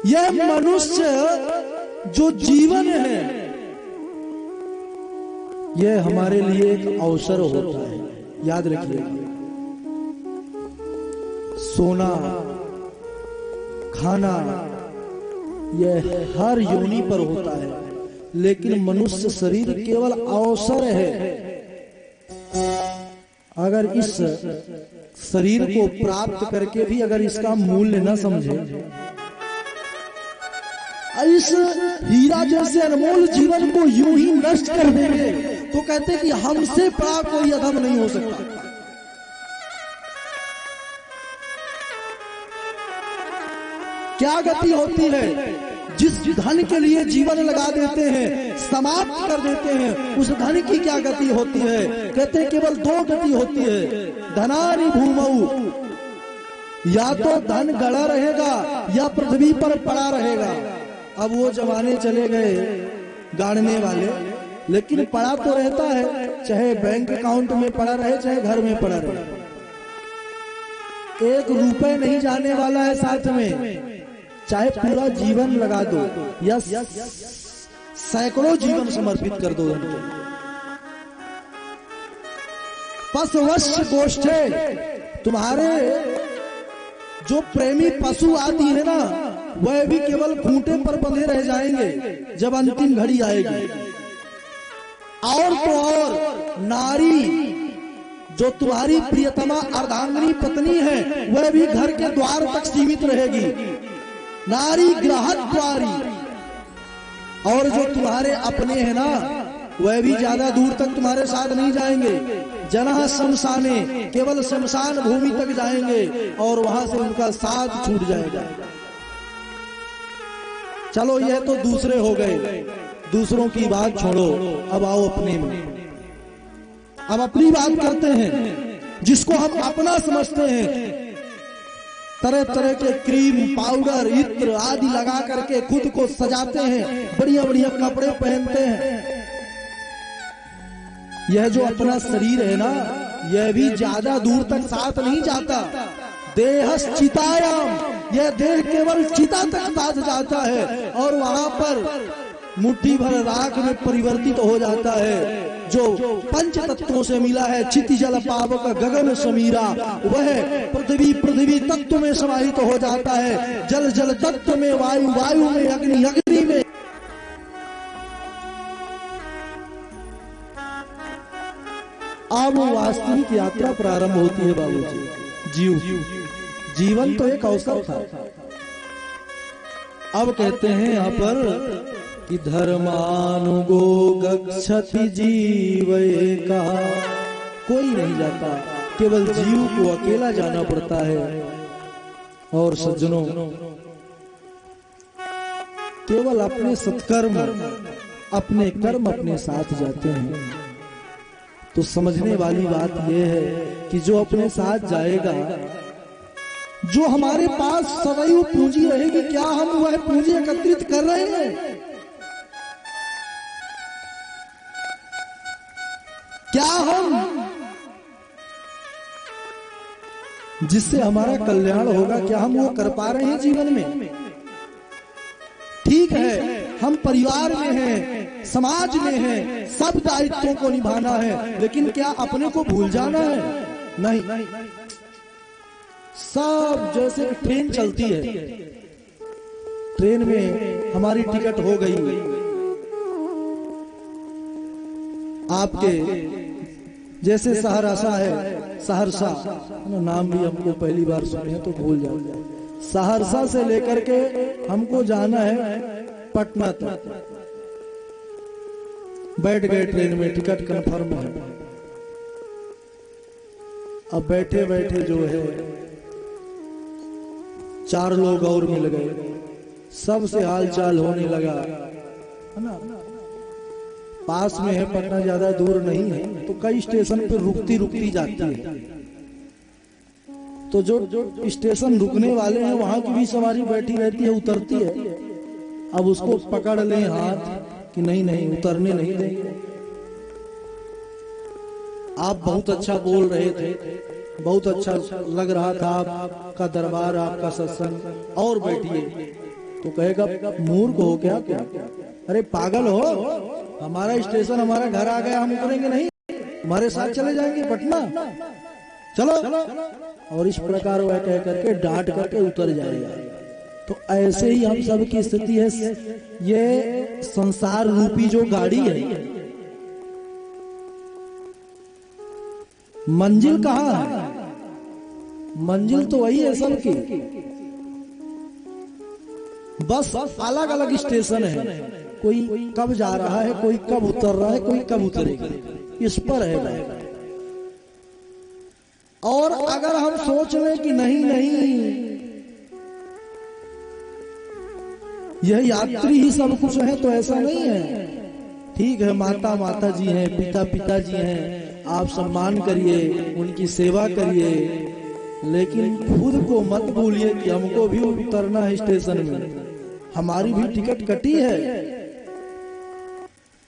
यह मनुष्य जो जीवन है यह हमारे लिए एक अवसर होता है। याद रखिए, सोना खाना यह हर योनि पर होता है, लेकिन मनुष्य शरीर केवल अवसर है। अगर इस शरीर को प्राप्त करके भी अगर इसका मूल्य न समझे, इस हीरा जैसे अनमोल जीवन को यूं ही नष्ट कर देंगे, तो कहते कि हमसे बड़ा कोई अधम नहीं हो सकता। क्या गति होती है? जिस धन के लिए जीवन लगा देते हैं, समाप्त कर देते हैं, उस धन की क्या गति होती है? कहते हैं केवल दो गति होती है, धनानि भूमौ, या तो धन गड़ा रहेगा या पृथ्वी पर पड़ा रहेगा। अब वो जमाने चले गए गाड़ने वाले, लेकिन पड़ा तो रहता है, चाहे बैंक अकाउंट में पड़ा रहे चाहे घर में पड़ा रहे, 1 रुपए नहीं जाने वाला है साथ में। चाहे पूरा जीवन लगा दो या सैकड़ों जीवन समर्पित कर दो। पशुवश गोष्ठे, तुम्हारे जो प्रेमी पशु आदि है ना, वह भी केवल खूंटे पर बंधे रह जाएंगे जब अंतिम घड़ी आएगी। और तो और नारी जो तुम्हारी प्रियतमा अर्धांगिनी पत्नी है, वह भी घर के द्वार तक सीमित रहेगी। नारी गृहद्वारी। और जो तुम्हारे अपने हैं ना, वह भी ज्यादा दूर तक तुम्हारे साथ नहीं जाएंगे। जनः शमशाने, केवल शमशान भूमि तक जाएंगे और वहां से उनका साथ छूट जाएगा। चलो यह तो दूसरे हो गए, दूसरों की बात छोड़ो, अब आओ अपने में। अब अपनी बात करते हैं, जिसको हम अपना समझते हैं। तरह तरह के क्रीम पाउडर इत्र आदि लगा करके खुद को सजाते हैं, बढ़िया बढ़िया कपड़े पहनते हैं। यह जो अपना शरीर है ना, यह भी ज्यादा दूर तक साथ नहीं जाता। देहश्चितायाम, यह देह केवल चिता तक साथ जाता है और वहां पर मुट्ठी भर राख में परिवर्तित हो जाता है। जो पंच तत्वों से मिला है, चिति जल पावक गगन समीरा, वह पृथ्वी तत्व में समाहित हो जाता है। जल जल तत्व में, वायु वायु में, अग्नि अग्नि में। अब वास्तविक यात्रा प्रारंभ होती है बाबूजी। जीवन तो एक अवसर था। अब कहते हैं यहाँ पर कि धर्मानुगो गच्छति जीवैका, कोई नहीं जाता, केवल जीव को अकेला जाना पड़ता है। और सज्जनों, केवल अपने सत्कर्म, अपने कर्म अपने साथ जाते हैं। तो समझने वाली बात यह है कि जो अपने साथ जाएगा, जो हमारे पास सदैव पूंजी रहेगी, क्या हम वह पूंजी एकत्रित कर रहे हैं? क्या हम जिससे हमारा कल्याण होगा, क्या हम वो कर पा रहे हैं जीवन में? ठीक है, हम परिवार में हैं, समाज में हैं, सब दायित्वों को निभाना है, लेकिन क्या अपने को भूल जाना है? नहीं। सब जैसे ट्रेन चलती है, ट्रेन में हमारी टिकट हो गई, आपके जैसे सहरसा है, सहरसा नाम भी हमको पहली बार सुने हैं तो भूल जाओ। सहरसा से लेकर के हमको जाना है पटना तक। बैठ गए ट्रेन में, टिकट कंफर्म है। अब बैठे बैठे जो है 4 लोग और मिल गए, सबसे हाल चाल होने लगा, है ना। पास में है पटना, ज्यादा दूर नहीं है, तो कई स्टेशन पे रुकती जाती है। तो जो स्टेशन रुकने वाले हैं वहां की भी सवारी बैठी रहती है, उतरती है। अब उसको पकड़ लें हाथ कि नहीं उतरने नहीं देंगे। आप बहुत अच्छा बोल रहे थे, बहुत अच्छा लग रहा था आपका दरबार, आपका सत्संग, और बैठिए। तो कहेगा मूर्ख हो क्या? अरे पागल हो, हमारा स्टेशन हमारा घर आ गया, हम उतरेंगे नहीं? हमारे साथ चले जाएंगे पटना, चलो। और इस प्रकार वह कह करके डांट करके उतर जाएगा। तो ऐसे ही हम सब की स्थिति है। ये संसार रूपी जो गाड़ी है, मंजिल कहाँ है? मंजिल तो वही है सबकी, बस अलग अलग स्टेशन है। कोई कब जा रहा है, कोई कब उतर रहा है, कोई कब उतरेगा, इस पर है भाई। और अगर हम सोच लें कि नहीं नहीं यह यात्री ही सब कुछ है, तो ऐसा नहीं है। ठीक है, माता माता जी हैं, पिता पिता जी हैं, आप सम्मान करिए, उनकी सेवा करिए, लेकिन खुद को मत भूलिए कि हमको भी उतरना है स्टेशन में, हमारी भी टिकट कटी है।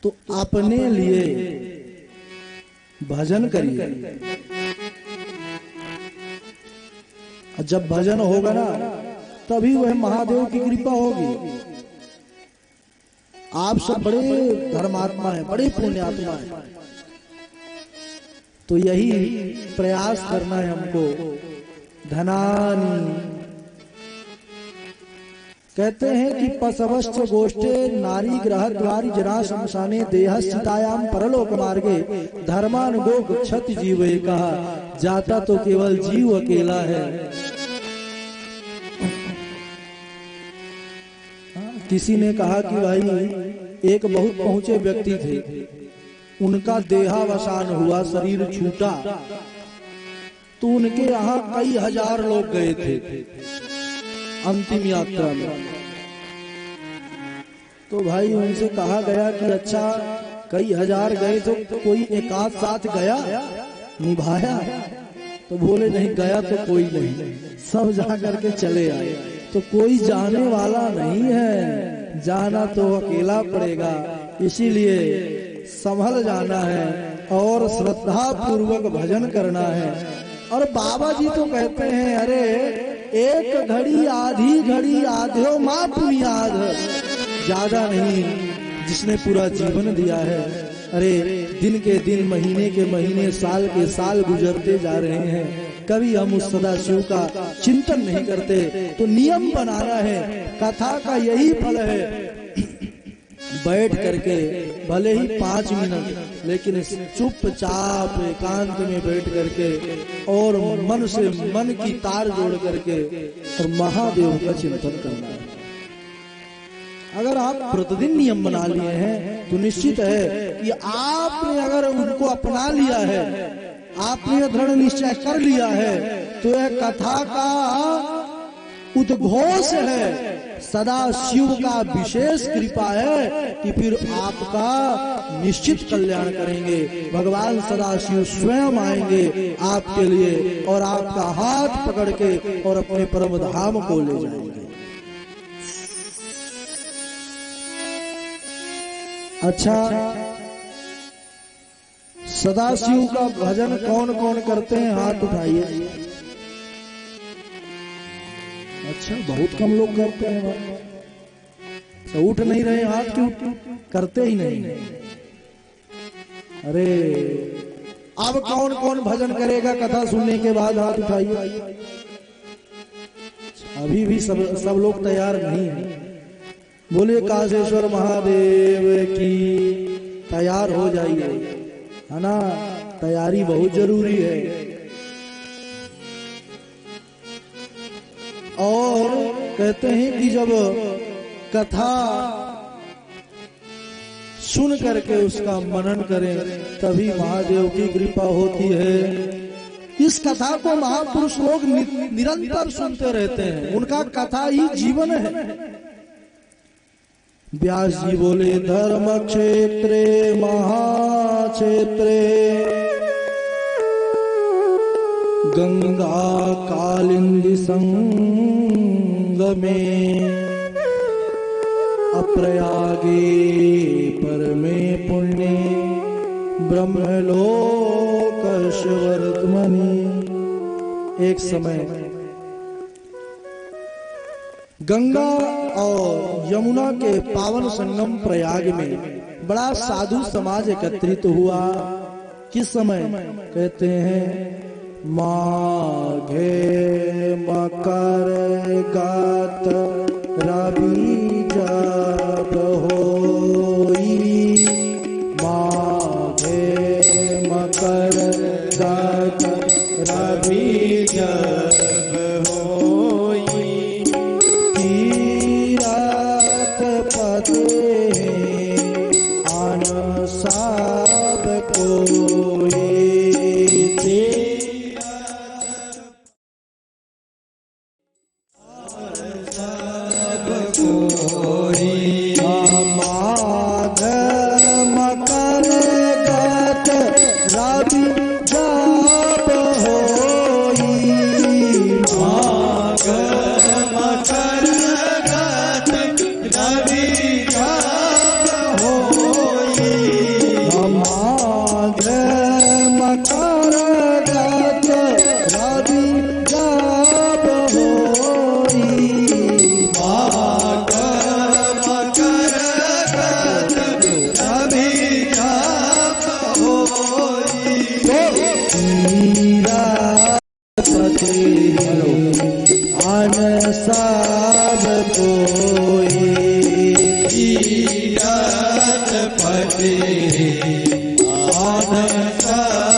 तो अपने लिए भजन करिए। जब भजन होगा ना, तभी वह महादेव की कृपा होगी। आप सब बड़े धर्मात्मा हैं, बड़े पुण्यात्मा हैं, तो यही प्रयास करना है हमको। धनानि कहते हैं कि पशवश्च गोष्ठे नारी ग्रह द्वारी जना शमशाने देहस्थितायाम परलोक मार्गे धर्मानुगो गच्छति जीवे। कहा जाता तो केवल जीव अकेला है। किसी ने कहा कि भाई एक बहुत पहुंचे व्यक्ति थे, उनका देहावसान हुआ, शरीर छूटा, तो उनके यहाँ कई हजार लोग गए थे अंतिम यात्रा में। तो भाई उनसे कहा गया कि अच्छा कई हजार गए तो कोई एक आध साथ गया निभाया? तो बोले नहीं, गया तो कोई नहीं, सब जा करके चले आए। तो कोई जाने वाला नहीं है, जाना तो अकेला पड़ेगा, इसीलिए संभल जाना है और श्रद्धा पूर्वक भजन करना है। और बाबा जी तो कहते हैं, अरे एक घड़ी आधी घड़ी आध्यो माँ पुनियाद, ज्यादा नहीं, जिसने पूरा जीवन दिया है। अरे दिन के दिन, महीने के महीने, साल के साल गुजरते जा रहे हैं, कभी हम उस सदाशिव का चिंतन नहीं करते। तो नियम बनाना है, कथा का यही फल है। बैठ करके भले ही 5 मिनट, लेकिन चुपचाप एकांत में बैठ करके और मन से मन की तार जोड़ करके और महादेव का चिंतन करना है। अगर आप प्रतिदिन नियम बना लिए हैं तो निश्चित है कि आपने अगर उनको अपना लिया है, आपने दृढ़ निश्चय कर लिया है, तो यह कथा का उद्घोष है, सदा शिव का विशेष कृपा है कि फिर आपका निश्चित कल्याण करेंगे। भगवान सदा शिव स्वयं आएंगे आपके लिए और आपका हाथ पकड़ के और अपने परम धाम को ले जाएंगे। अच्छा, सदाशिव का भजन कौन कौन करते हैं? हाथ उठाइए। अच्छा, बहुत कम लोग करते हैं। तो उठ नहीं रहे हाथ, क्यों? करते ही नहीं। अरे अब कौन कौन भजन करेगा कथा सुनने के बाद? हाथ उठाइए। अभी भी सब लोग तैयार नहीं है। बोलिए काशेश्वर महादेव की। तैयार हो जाइए, है ना, तैयारी बहुत जरूरी है। और कहते हैं कि जब कथा सुन करके उसका मनन करें तभी महादेव की कृपा होती है। इस कथा को महापुरुष लोग निरंतर सुनते रहते हैं, उनका कथा ही जीवन है। व्यास जी बोले धर्म क्षेत्रे महाक्षेत्रे गंगा कालिंदी संगमे अप्रयागे परमे पुण्ये ब्रह्मलोक वर्तमनि। एक समय गंगा और यमुना के पावन संगम प्रयाग में बड़ा साधु समाज एकत्रित हुआ। किस समय? कहते हैं माघे मकर गात रवि जब होई, माघे मकर गात रवि जब होई, तीरथ पते आन सब कोई, माघ मकर गात रवि जब होई, माघ मकर गात रवि जब होई, माघ मकर गात रवि जब होई, माघ मकर गात रवि जब होई, आन सब कोई, तीरथ पते आन सब